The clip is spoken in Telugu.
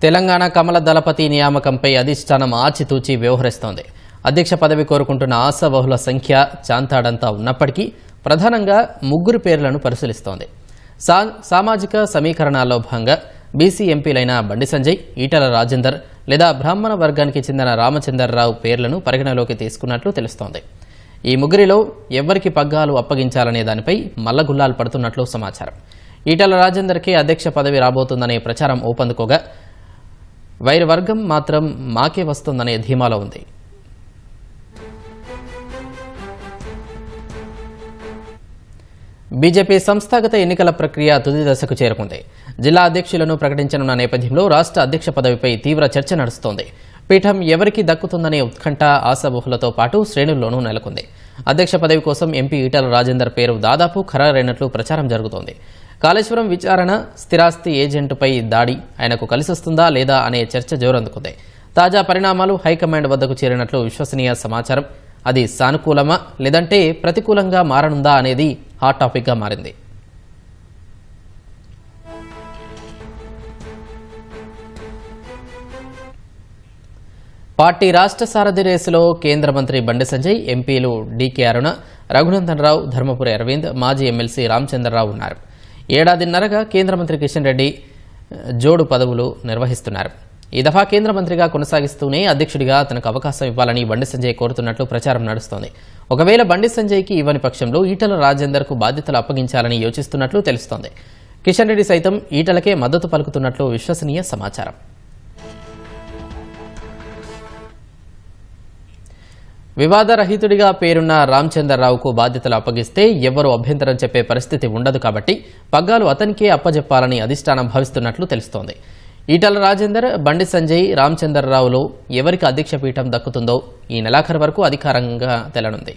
తెలంగాణ కమల దళపతి నియామకంపై అధిష్టానం ఆచితూచి వ్యవహరిస్తోంది. అధ్యక్ష పదవి కోరుకుంటున్న ఆశాబహుళ సంఖ్య చాంతాడంతా ఉన్నప్పటికీ ప్రధానంగా ముగ్గురు పేర్లను పరిశీలిస్తోంది. సామాజిక సమీకరణాల్లో భాగంగా బీసీ ఎంపీలైన బండి సంజయ్, ఈటల రాజేందర్ లేదా బ్రాహ్మణ వర్గానికి చెందిన రామచంద్రరావు పేర్లను పరిగణలోకి తీసుకున్నట్లు తెలుస్తోంది. ఈ ముగ్గురిలో ఎవరికి పగ్గాలు అప్పగించాలనే దానిపై మల్లగుల్లాలు పడుతున్నట్లు సమాచారం. ఈటల రాజేందర్కే అధ్యక్ష పదవి రాబోతుందనే ప్రచారం ఊపందుకోగా వైరు వర్గం మాత్రం మాకే వస్తుందనే ధీమాలో ఉంది. బీజేపీ సంస్థాగత ఎన్నికల ప్రక్రియ తుది దశకు చేరుకుంది. జిల్లా అధ్యక్షులను ప్రకటించనున్న నేపథ్యంలో రాష్ట్ర అధ్యక్ష పదవిపై తీవ్ర చర్చ నడుస్తోంది. పీఠం ఎవరికి దక్కుతుందనే ఉత్కంఠ ఆశాబహులతో పాటు శ్రేణుల్లోనూ నెలకొంది. అధ్యక్ష పదవి కోసం ఎంపీ ఈటల రాజేందర్ పేరు దాదాపు ఖరారైనట్లు ప్రచారం జరుగుతోంది. కాళేశ్వరం విచారణ, స్థిరాస్తి ఏజెంటుపై దాడి ఆయనకు కలిసొస్తుందా లేదా అనే చర్చ జోరందుకుంది. తాజా పరిణామాలు హైకమాండ్ వద్దకు చేరినట్లు విశ్వసనీయ సమాచారం. అది సానుకూలమా లేదంటే ప్రతికూలంగా మారనుందా అనేది హాట్ టాపిక్గా మారింది. పార్టీ రాష్ట్ర సారథి రేసులో కేంద్ర మంత్రి బండి సంజయ్, ఎంపీలు డీకే అరుణ, రఘునందన్ రావు, ధర్మపురి అరవింద్, మాజీ ఎమ్మెల్సీ రామచంద్రరావు ఉన్నారు. ఏడాదిన్నరగా కేంద్ర మంత్రి కిషన్ రెడ్డి జోడు పదవులు నిర్వహిస్తున్నారు. ఈ దఫా కేంద్ర మంత్రిగా కొనసాగిస్తూనే అధ్యక్షుడిగా తనకు అవకాశం ఇవ్వాలని బండి సంజయ్ కోరుతున్నట్లు ప్రచారం నడుస్తోంది. ఒకవేళ బండి సంజయ్కి ఇవ్వని పక్షంలో ఈటల రాజేందర్కు బాధ్యతలు అప్పగించాలని యోచిస్తున్నట్లు తెలుస్తోంది. కిషన్ రెడ్డి సైతం ఈటలకే మద్దతు పలుకుతున్నట్లు విశ్వసనీయ సమాచారం. వివాదరహితుడిగా పేరున్న రామచంద్రరావుకు బాధ్యతలు అప్పగిస్తే ఎవ్వరూ అభ్యంతరం చెప్పే పరిస్థితి ఉండదు కాబట్టి పగ్గాలు అతనికే అప్పజెప్పాలని అధిష్టానం భావిస్తున్నట్లు తెలుస్తోంది. ఈటల రాజేందర్, బండి సంజయ్, రామచంద్రరావులో ఎవరికి అధ్యక్ష పీఠం దక్కుతుందో ఈ నెలాఖరు వరకు అధికారంగా తెలనుంది.